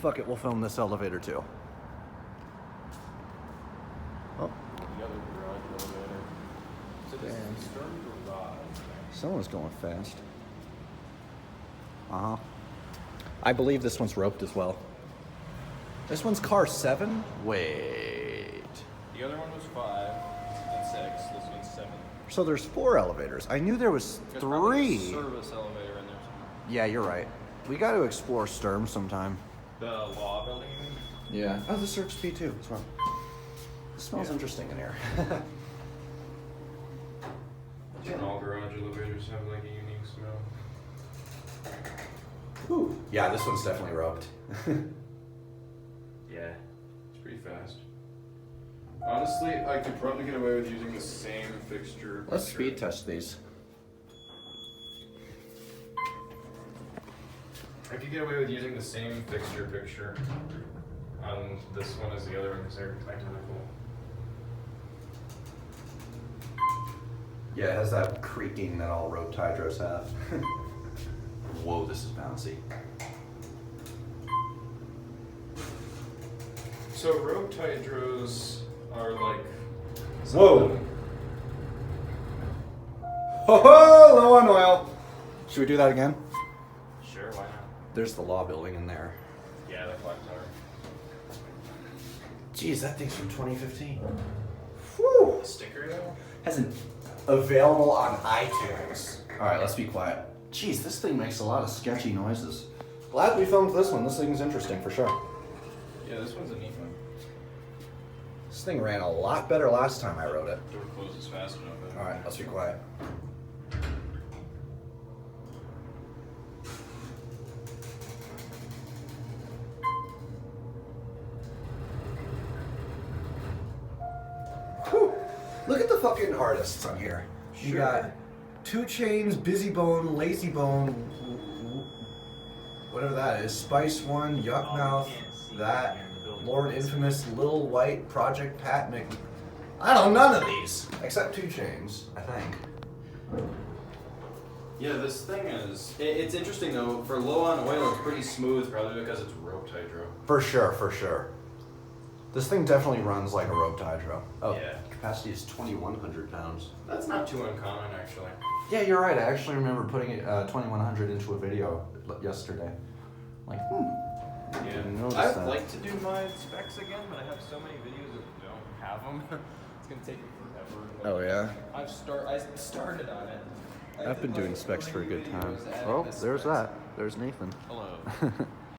Fuck it, we'll film this elevator too. Oh. The other garage elevator. So this is the stern garage. Someone's going fast. Uh-huh. I believe this one's roped as well. This one's car 7? Wait. The other one was 5 and 6. This one's 7. So there's 4 elevators. I knew there was 3. Probably a service elevator in there somewhere. Yeah, you're right. We got to explore Sturm sometime. The law building, you mean? Yeah. Oh, this works P2. What's wrong? It smells interesting in here. I think all garage elevators have like a unique smell. Ooh. Yeah, this one's definitely roped. Yeah, it's pretty fast. Honestly, I could probably get away with using the same fixture. Let's speed test these. I could get away with using the same fixture picture on this one as the other one because they're identical. Yeah, it has that creaking that all roped hydros have. Whoa, this is bouncy. So roped hydros are like... Whoa! Ho ho! Low on oil! Should we do that again? Sure, why not? There's the law building in there. Yeah, the clock tower. Jeez, that thing's from 2015. Whew! Sticker though? Has an available on iTunes. Alright, let's be quiet. Jeez, this thing makes a lot of sketchy noises. Glad we filmed this one. This thing's interesting for sure. Yeah, this one's a neat one. This thing ran a lot better last time I wrote it. Door closes fast enough. Alright, let's be quiet. Whew. Look at the fucking artists on here. You Sure. got 2 Chainz, Busy Bone, Lazy Bone, whatever that is, Spice One, Yuck Mouth, that, Lord Infamous, Lil White, Project Pat Mc... I don't know none of these. Except 2 Chainz, I think. Yeah, this thing is... It's interesting though, for low on oil it's pretty smooth, probably because it's roped hydro. For sure, for sure. This thing definitely runs like a roped hydro. Oh, Yeah. capacity is 2,100 pounds. That's not too uncommon actually. Yeah, you're right. I actually remember putting it 2,100 into a video yesterday. Like, Yeah. didn't notice I'd that. like to do my specs again, but I have so many videos that don't have them. It's gonna take me forever. Oh, yeah? I started on it. I've been doing specs for a good time. Videos adding Oh, the there's specs. that. There's Nathan. Hello.